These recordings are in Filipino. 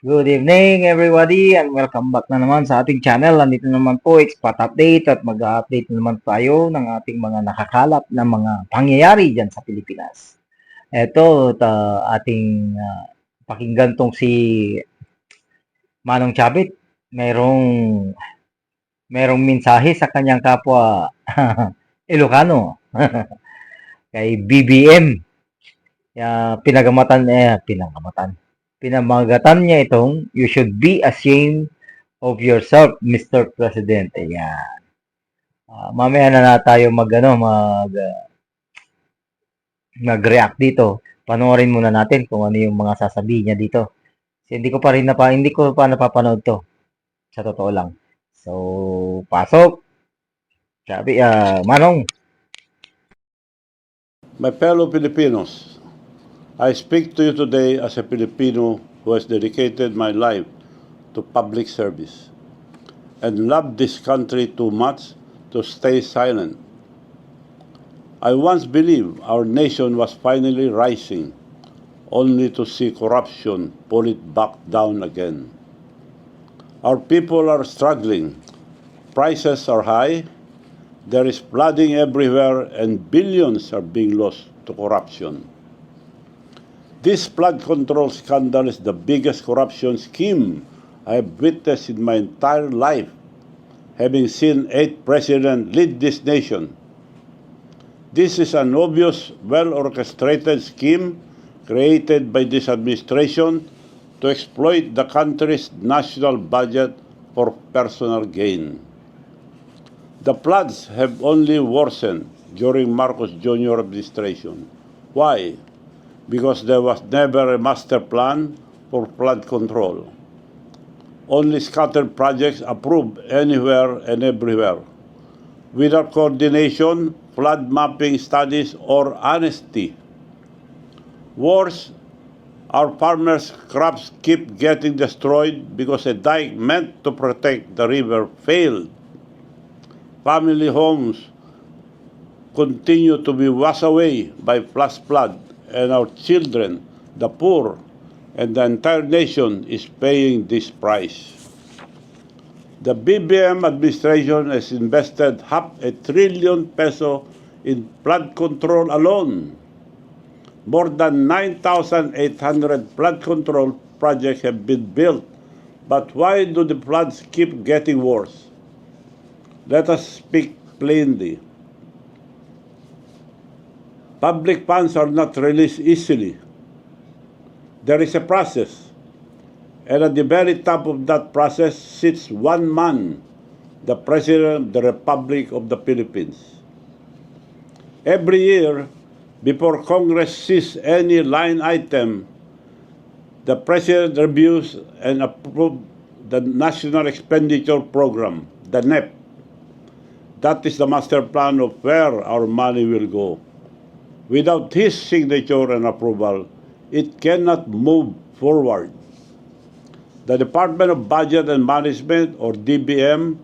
Good evening everybody and welcome back na naman sa ating channel. Nandito naman po Expat Update at mag-update naman tayo ng ating mga nakakalap na mga pangyayari dyan sa Pilipinas. Ito, ating pakinggan tong si Manong Chavit. Merong mensahe sa kanyang kapwa Ilocano kay BBM. Pinamagatan niya itong you should be ashamed of yourself, Mr. President. Ayan. Mamaya na tayo mag-react dito. Panoorin muna natin kung ano yung mga sasabihin niya dito. Kasi hindi ko pa napapanood to. Sa totoo lang. So, pasok. Sabi, Manong. My fellow Filipinos, I speak to you today as a Filipino who has dedicated my life to public service and loved this country too much to stay silent. I once believed our nation was finally rising, only to see corruption pull it back down again. Our people are struggling. Prices are high. There is flooding everywhere and billions are being lost to corruption. This flood control scandal is the biggest corruption scheme I have witnessed in my entire life, having seen 8 presidents lead this nation. This is an obvious, well-orchestrated scheme created by this administration to exploit the country's national budget for personal gain. The floods have only worsened during Marcos Jr. administration. Why? Because there was never a master plan for flood control. Only scattered projects approved anywhere and everywhere, without coordination, flood mapping studies, or honesty. Worse, our farmers' crops keep getting destroyed because a dike meant to protect the river failed. Family homes continue to be washed away by flash flood, and our children, the poor, and the entire nation is paying this price. The Pbbm administration has invested ₱500 billion in flood control alone. More than 9,800 flood control projects have been built, but why do the floods keep getting worse? Let us speak plainly. Public funds are not released easily. There is a process, and at the very top of that process sits one man, the President of the Republic of the Philippines. Every year, before Congress sees any line item, the President reviews and approves the National Expenditure Program, the NEP. That is the master plan of where our money will go. Without his signature and approval, it cannot move forward. The Department of Budget and Management, or DBM,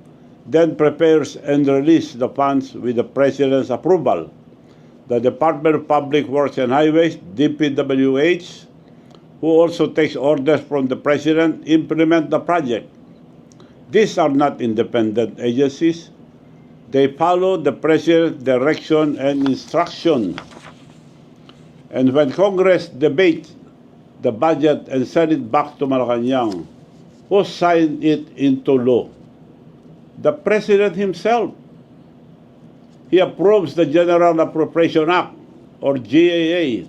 then prepares and releases the funds with the President's approval. The Department of Public Works and Highways, DPWH, who also takes orders from the President, implement the project. These are not independent agencies. They follow the President's direction and instruction. And when Congress debates the budget and send it back to Malacanang, who signed it into law? The President himself. He approves the General Appropriation Act, or GAA,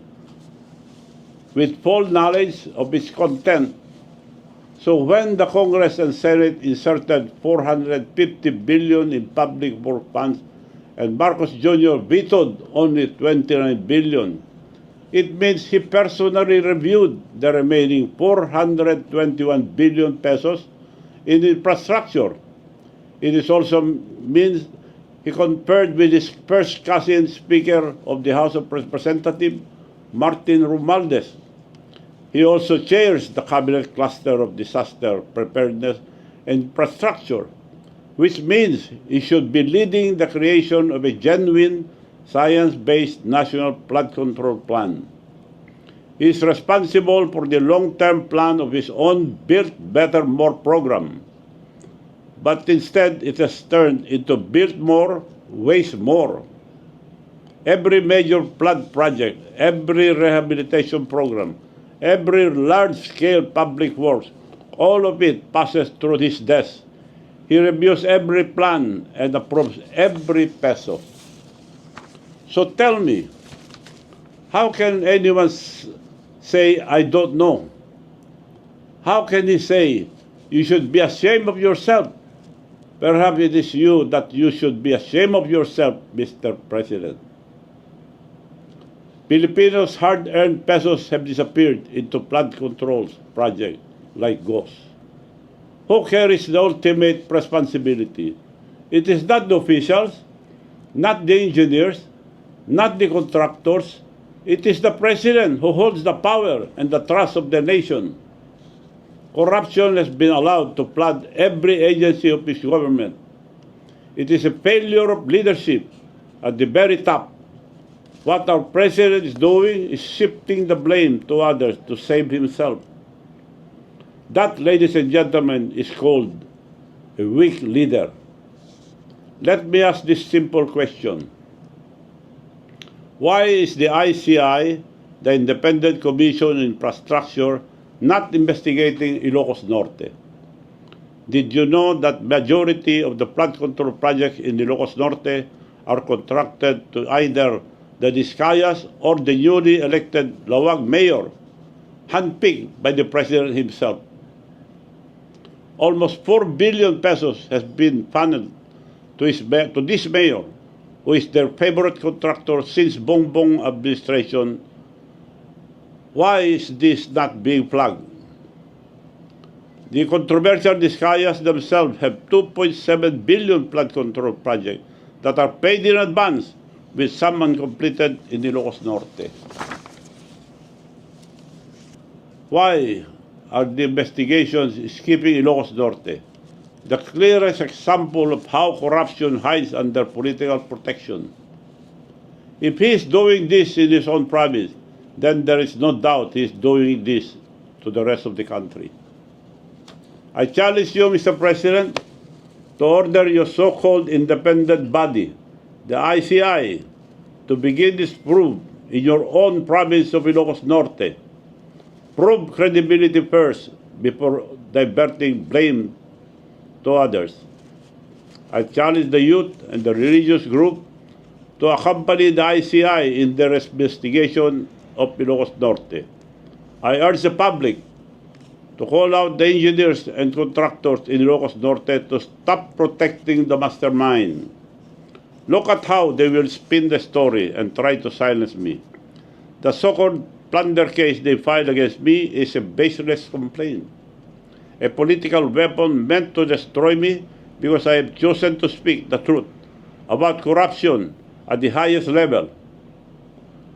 with full knowledge of its content. So when the Congress and Senate inserted $450 billion in public work funds and Marcos Jr. vetoed only $29 billion, it means he personally reviewed the remaining ₱421 billion in infrastructure. It is also means he conferred with his first cousin Speaker of the House of Representatives, Martin Romualdez. He also chairs the Cabinet Cluster of Disaster Preparedness and Infrastructure, which means he should be leading the creation of a genuine, science-based national flood control plan. He is responsible for the long-term plan of his own Build Better More program. But instead, it has turned into Build More, Waste More. Every major flood project, every rehabilitation program, every large-scale public works, all of it passes through his desk. He reviews every plan and approves every peso. So tell me, how can anyone say, I don't know? How can he say, you should be ashamed of yourself? Perhaps it is you that you should be ashamed of yourself, Mr. President. Filipinos' hard-earned pesos have disappeared into flood controls projects like ghosts. Who carries the ultimate responsibility? It is not the officials, not the engineers, not the contractors. It is the President who holds the power and the trust of the nation. Corruption has been allowed to flood every agency of his government. It is a failure of leadership at the very top. What our President is doing is shifting the blame to others to save himself. That, ladies and gentlemen, is called a weak leader. Let me ask this simple question. Why is the ICI, the Independent Commission on Infrastructure, not investigating Ilocos Norte? Did you know that majority of the flood control projects in Ilocos Norte are contracted to either the Discayas or the newly elected Lawag mayor, handpicked by the President himself? Almost 4 billion pesos has been funneled to this mayor, who is their favorite contractor since Bongbong administration. Why is this not being flagged? The controversial Discayas themselves have 2.7 billion flood control projects that are paid in advance, with some uncompleted in Ilocos Norte. Why are the investigations skipping Ilocos Norte? The clearest example of how corruption hides under political protection. If he is doing this in his own province, then there is no doubt he is doing this to the rest of the country. I challenge you, Mr. President, to order your so-called independent body, the ICI, to begin this probe in your own province of Ilocos Norte. Prove credibility first before diverting blame to others. I challenge the youth and the religious group to accompany the ICI in their investigation of Ilocos Norte. I urge the public to call out the engineers and contractors in Ilocos Norte to stop protecting the mastermind. Look at how they will spin the story and try to silence me. The so-called plunder case they filed against me is a baseless complaint, a political weapon meant to destroy me because I have chosen to speak the truth about corruption at the highest level.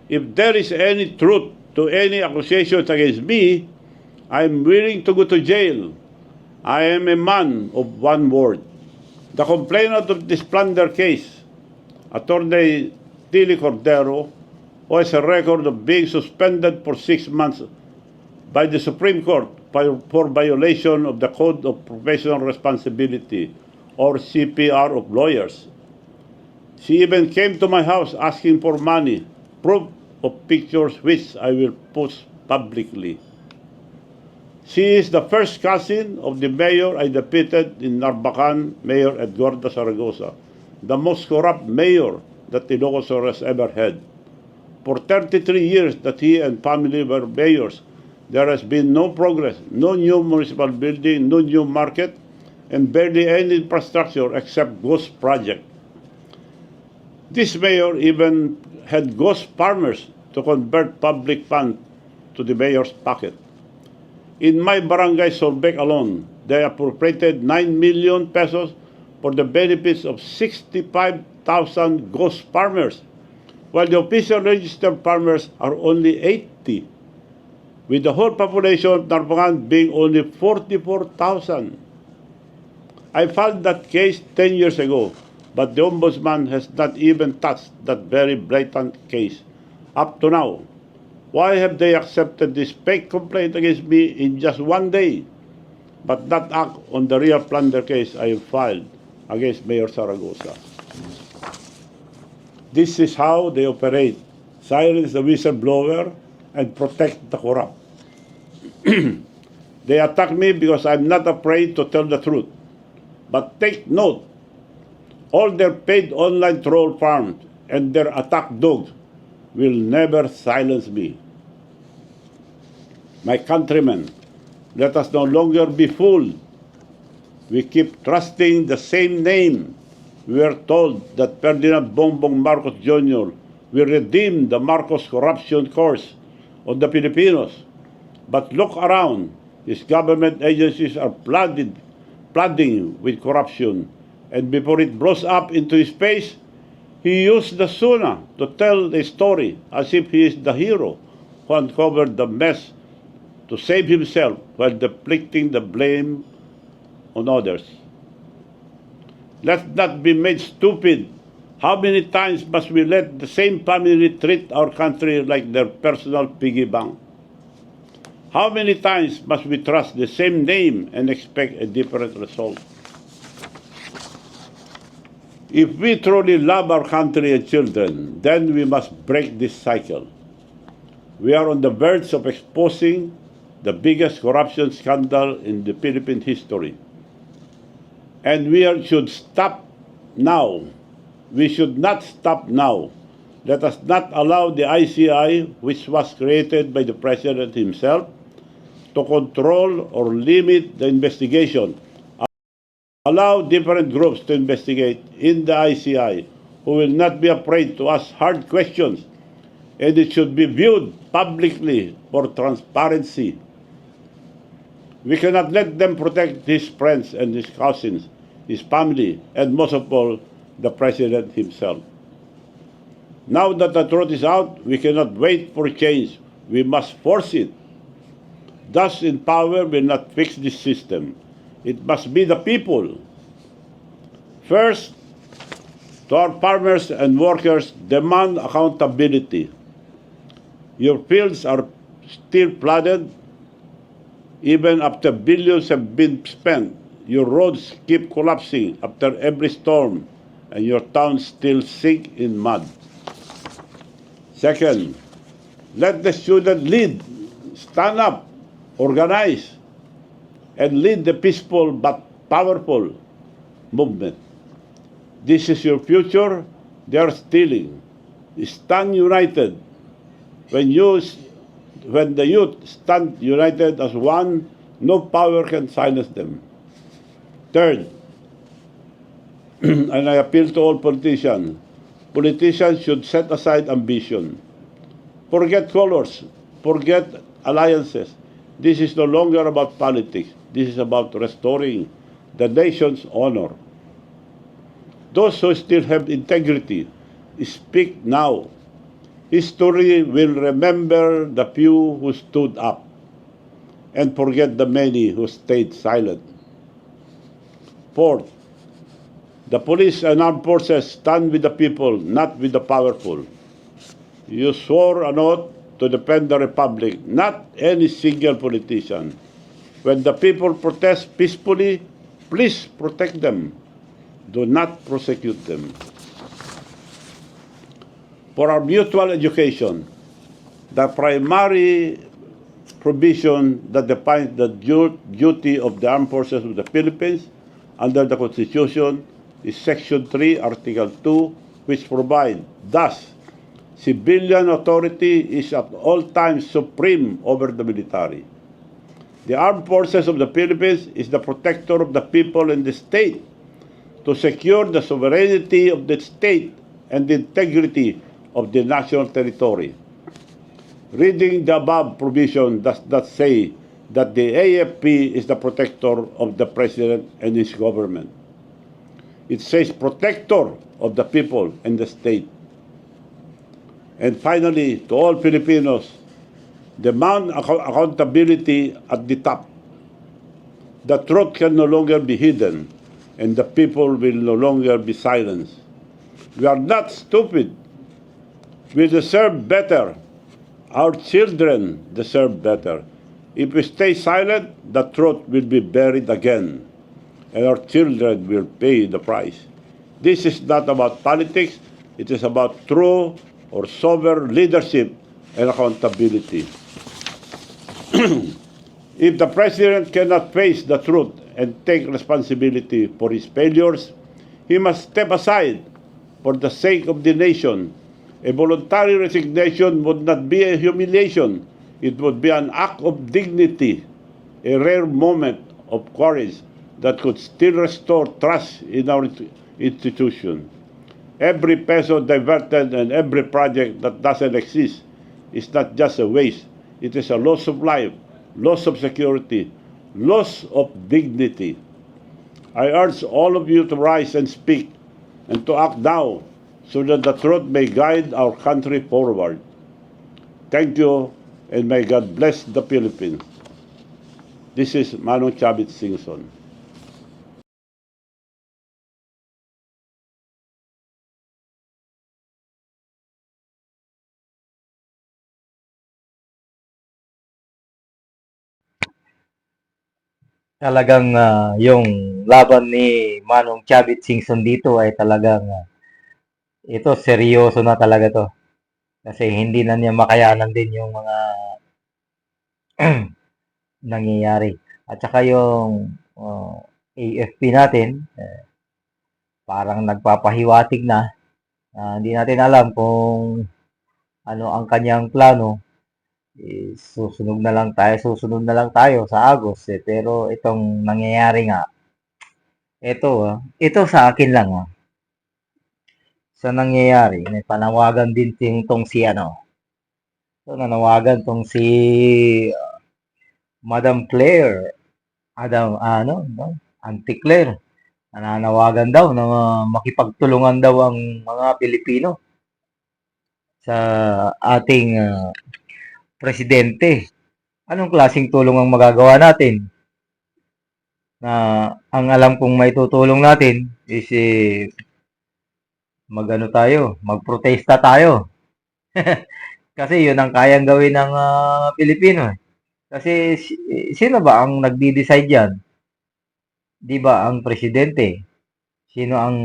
If there is any truth to any accusations against me, I am willing to go to jail. I am a man of one word. The complainant of this plunder case, Attorney Tilly Cordero, who has a record of being suspended for 6 months by the Supreme Court for violation of the Code of Professional Responsibility, or CPR of lawyers. She even came to my house asking for money, proof of pictures which I will post publicly. She is the first cousin of the mayor I defeated in Narvacan, Mayor Edgardo Zaragoza, the most corrupt mayor that Ilocos has ever had. For 33 years that he and family were mayors, there has been no progress, no new municipal building, no new market, and barely any infrastructure except ghost project. This mayor even had ghost farmers to convert public funds to the mayor's pocket. In my barangay Solbec alone, they appropriated 9 million pesos for the benefits of 65,000 ghost farmers, while the official registered farmers are only 80, with the whole population of Narvacan being only 44,000. I filed that case 10 years ago, but the Ombudsman has not even touched that very blatant case up to now. Why have they accepted this fake complaint against me in just one day, but not act on the real plunder case I have filed against Mayor Zaragoza? This is how they operate. Silence the whistleblower and protect the corrupt. They attack me because I'm not afraid to tell the truth. But take note, all their paid online troll farms and their attack dogs will never silence me. My countrymen, let us no longer be fooled. We keep trusting the same name. We are told that Ferdinand Bongbong Marcos Jr. will redeem the Marcos corruption curse on the Filipinos. But look around, his government agencies are flooding with corruption. And before it blows up into his face, he used the Suna to tell a story as if he is the hero who uncovered the mess to save himself while deflecting the blame on others. Let's not be made stupid. How many times must we let the same family treat our country like their personal piggy bank? How many times must we trust the same name and expect a different result? If we truly love our country and children, then we must break this cycle. We are on the verge of exposing the biggest corruption scandal in the Philippine history. And should stop now. We should not stop now. Let us not allow the ICI, which was created by the President himself, to control or limit the investigation. Allow different groups to investigate in the ICI who will not be afraid to ask hard questions, and it should be viewed publicly for transparency. We cannot let them protect his friends and his cousins, his family, and most of all, the President himself. Now that the truth is out, we cannot wait for change. We must force it. Thus in power will not fix this system. It must be the people. First, to our farmers and workers, demand accountability. Your fields are still flooded, even after billions have been spent. Your roads keep collapsing after every storm, and your towns still sink in mud. Second, let the student lead, stand up, organize, and lead the peaceful but powerful movement. This is your future. They are stealing. Stand united. When the youth stand united as one, no power can silence them. Third, and I appeal to all politicians, politicians should set aside ambition. Forget colors, forget alliances. This is no longer about politics. This is about restoring the nation's honor. Those who still have integrity, speak now. History will remember the few who stood up and forget the many who stayed silent. Fourth, the police and armed forces stand with the people, not with the powerful. You swore an oath to defend the Republic, not any single politician. When the people protest peacefully, please protect them. Do not prosecute them. For our mutual education, the primary provision that defines the duty of the armed forces of the Philippines under the Constitution is Section 3, Article 2, which provides, thus, civilian authority is at all times supreme over the military. The armed forces of the Philippines is the protector of the people and the state to secure the sovereignty of the state and the integrity of the national territory. Reading the above provision does not say that the AFP is the protector of the President and his government. It says protector of the people and the state. And finally, to all Filipinos, demand accountability at the top. The truth can no longer be hidden, and the people will no longer be silenced. We are not stupid. We deserve better. Our children deserve better. If we stay silent, the truth will be buried again, and our children will pay the price. This is not about politics, it is about true or sober leadership and accountability. If the president cannot face the truth and take responsibility for his failures, he must step aside for the sake of the nation. A voluntary resignation would not be a humiliation. It would be an act of dignity, a rare moment of courage that could still restore trust in our institution. Every peso diverted and every project that doesn't exist is not just a waste. It is a loss of life, loss of security, loss of dignity. I urge all of you to rise and speak and to act now so that the truth may guide our country forward. Thank you, and may God bless the Philippines. This is Manong Chavit Singson. Talagang yung laban ni Manong Chavit Singson dito ay talagang ito seryoso na talaga to. Kasi hindi na niya makayanan din yung mga nangyayari. At saka yung AFP natin, parang nagpapahiwatig na. Hindi natin alam kung ano ang kanyang plano. Susunod na lang tayo sa Agos. Pero itong nangyayari nga, ito sa akin lang sa nangyayari, may panawagan din tong si nanawagan tong si Madam Claire, no? Auntie Claire, nananawagan daw na makipagtulungan daw ang mga Pilipino sa ating presidente. Anong klaseng tulong ang magagawa natin? Na ang alam kong may tutulong natin is magprotesta tayo. Kasi yun ang kayang gawin ng Pilipino. Kasi sino ba ang nagdi-decide yan? Di ba ang presidente? Sino ang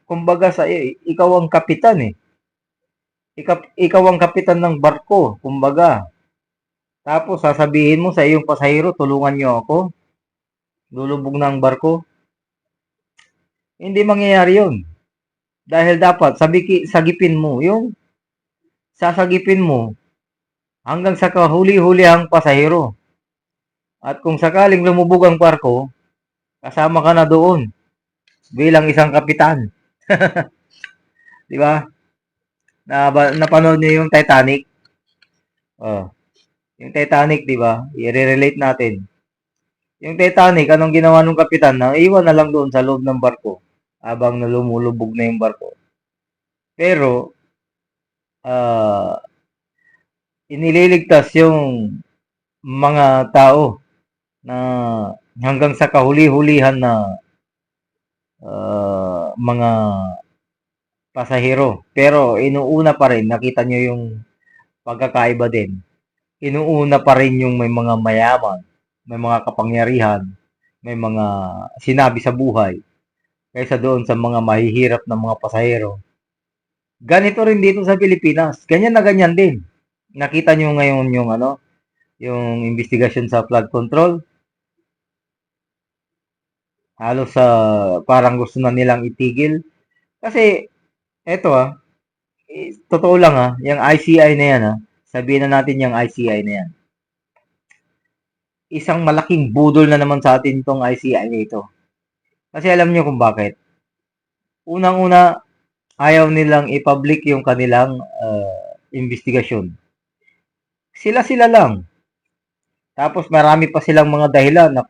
kumbaga ikaw ang kapitan ikaw ang kapitan ng barko, kumbaga. Tapos sasabihin mo sa iyong pasahero, tulungan niyo ako. Lulubog na ang barko. Hindi mangyayari yun. Dahil dapat sagipin mo sasagipin mo hanggang sa kahuli-hulihang pasahero. At kung sakaling lumubog ang barko, kasama ka na doon bilang isang kapitan. Di ba? Napanood niyo yung Titanic? Oh. Yung Titanic, di ba? I-relate natin. Yung Titanic, anong ginawa ng kapitan? Iwan na lang doon sa loob ng barko habang lumulubog na yung barko. Pero, iniligtas yung mga tao na hanggang sa kahuli-hulihan na mga pasahero. Pero inuuna pa rin, nakita nyo yung pagkakaiba din. Inuuna pa rin yung may mga mayaman, may mga kapangyarihan, may mga sinabi sa buhay kaysa doon sa mga mahihirap na mga pasahero. Ganito rin dito sa Pilipinas. Ganyan na ganyan din. Nakita nyo ngayon yung investigasyon sa flood control. Halos parang gusto na nilang itigil. Kasi eto totoo lang yung ICI na yan sabihin na natin yung ICI na yan. Isang malaking budol na naman sa atin itong ICI na ito. Kasi alam nyo kung bakit. Unang-una, ayaw nilang i-public yung kanilang investigasyon. Sila lang. Tapos marami pa silang mga dahilan na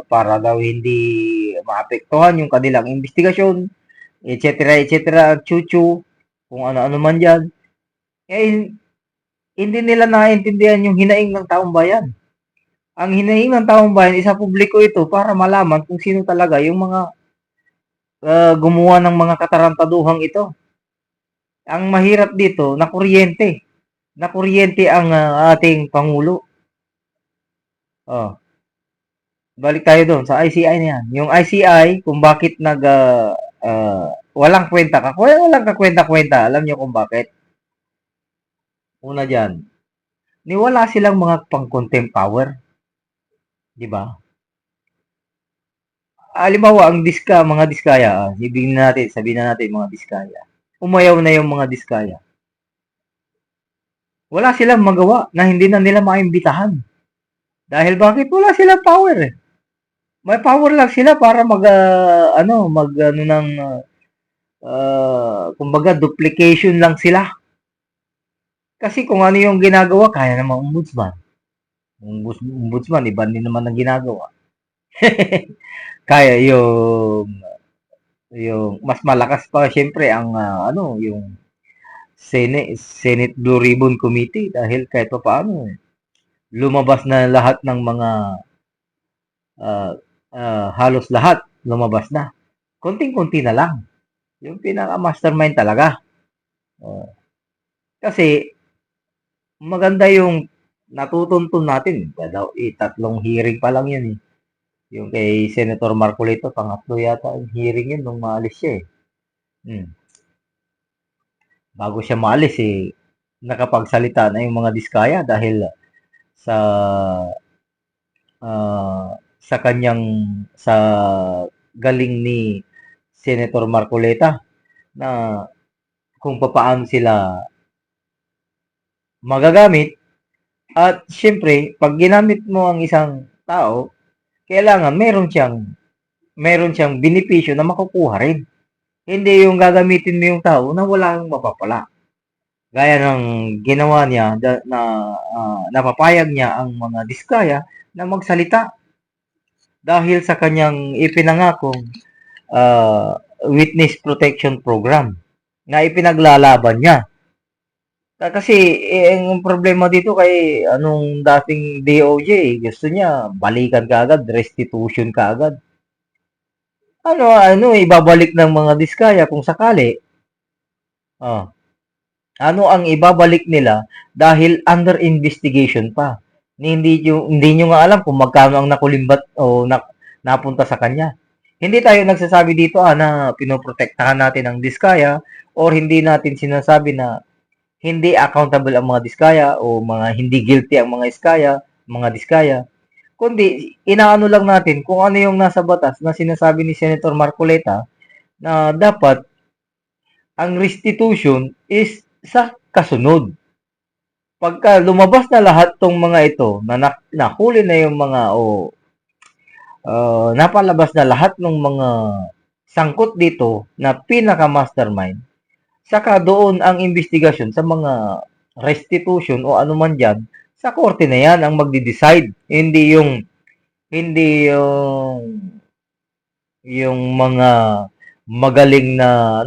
para daw hindi maapektuhan yung kanilang investigasyon, etc. chuchu, kung ano-ano man dyan. Hindi nila naiintindihan yung hinaing ng taong bayan. Ang hinaing ng taong bayan, isa publiko ito para malaman kung sino talaga yung mga gumawa ng mga katarantaduhang ito. Ang mahirap dito, na kuryente. Na kuryente ang ating Pangulo. Oh, balik tayo doon sa ICI na yan. Yung ICI, kung bakit walang kwenta ka. Walang kakwenta-kwenta. Alam niyo kung bakit? Una dyan, niwala silang mga pang-contempt power. Di ba? Halimbawa, mga diskaya, sabihin na natin mga diskaya. Umayaw na yung mga diskaya. Wala silang magawa na hindi na nila maimbitahan. Dahil bakit? Wala silang power eh. May power lang sila para kumbaga duplication lang sila. Kasi kung ano yung ginagawa, kaya naman ombudsman. Ombudsman, iba din naman ang ginagawa. Kaya yung mas malakas pa syempre ang yung Senate Blue Ribbon Committee dahil kahit pa paano lumabas na lahat ng mga halos lahat lumabas na. Konting-konti na lang. Yung pinaka-mastermind talaga. Uh, Kasi maganda yung natutuntun natin. Tatlong hearing pa lang yun eh. Yung kay Senator Marcolito, pangatlo yata yung hearing yun nung maalis siya eh. Bago siya maalis eh, nakapagsalita na yung mga diskaya dahil sa sa kanyang sa galing ni Senator Marcoleta na kung paano sila magagamit at siyempre pag ginamit mo ang isang tao kailangan meron siyang benepisyo na makukuha rin. Hindi yung gagamitin mo yung tao na walang mapapala. Gaya ng ginawa niya napapayag niya ang mga diskaya na magsalita dahil sa kanyang ipinangakong witness protection program na ipinaglalaban niya. Kasi ang problema dito kay anong dating DOJ, gusto niya balikan kaagad, restitution kaagad. Ibabalik ng mga diskaya kung sakali. Oh, ano ang ibabalik nila dahil under investigation pa. Hindi nyo nga alam kung magkano ang nakulimbat o napunta sa kanya. Hindi tayo nagsasabi dito na pinoprotektahan natin ang diskaya or hindi natin sinasabi na hindi accountable ang mga diskaya o mga hindi guilty ang mga diskaya. Kundi inaano lang natin kung ano yung nasa batas na sinasabi ni Senator Marcoleta na dapat ang restitution is sa kasunod. Pagka lumabas na lahat tong mga ito na nahuli na yung mga napalabas na lahat ng mga sangkot dito na pinaka-mastermind, saka doon ang investigasyon sa mga restitution o anuman dyan, sa korte na yan ang magde-decide. Hindi yung mga magaling na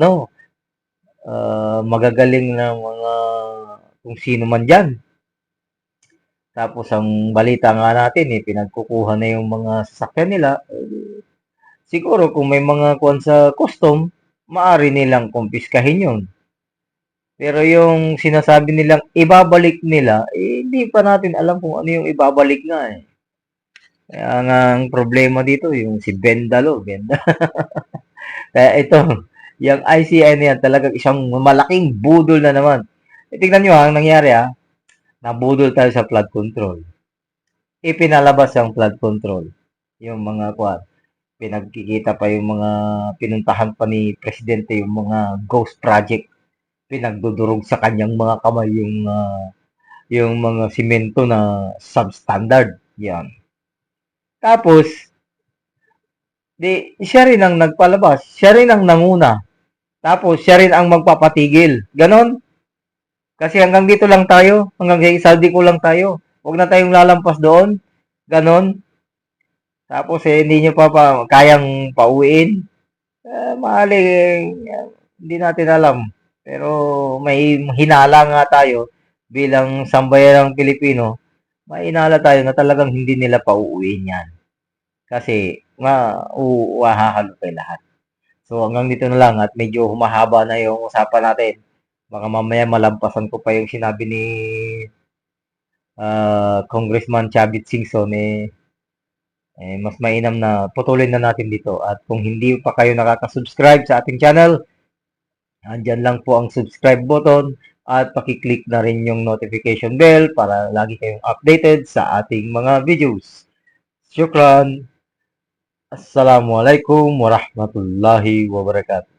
magagaling na mga kung sino man dyan. Tapos ang balita nga natin pinagkukuha na yung mga sasakyan nila. Siguro kung may mga kuwan sa custom, maaari nilang kumpiskahin yun. Pero yung sinasabi nilang ibabalik nila, hindi pa natin alam kung ano yung ibabalik nga eh. Kaya nga ang problema dito, yung si Bendalo. Kaya ito, yung ICI na yan, talagang isang malaking budol na naman. Tingnan nyo ang nangyari nabudol tayo sa flood control. Ipinalabas ang flood control. Yung mga pinagkikita pa yung mga pinuntahan pa ni Presidente yung mga ghost project. Pinagdudurog sa kanyang mga kamay yung mga simento na substandard. Yan. Tapos, siya rin ang nagpalabas. Siya rin ang nanguna. Tapos, siya rin ang magpapatigil. Ganon. Kasi hanggang dito lang tayo. Hanggang sa saldi ko lang tayo. Huwag na tayong lalampas doon. Ganon. Tapos, hindi nyo pa kayang pauwiin. Mahali, hindi natin alam. Pero, may hinala nga tayo bilang sambayanang Pilipino. May hinala tayo na talagang hindi nila pauuwiin yan. Kasi, hahalupay lahat. So, hanggang dito na lang at medyo humahaba na yung usapan natin. Baka mamaya malampasan ko pa yung sinabi ni Congressman Chavit Singson, mas mainam na putulin na natin dito. At kung hindi pa kayo nakaka-subscribe sa ating channel, andyan lang po ang subscribe button at pakiclick na rin yung notification bell para lagi kayong updated sa ating mga videos. Shukran. Assalamualaikum warahmatullahi wabarakatuh.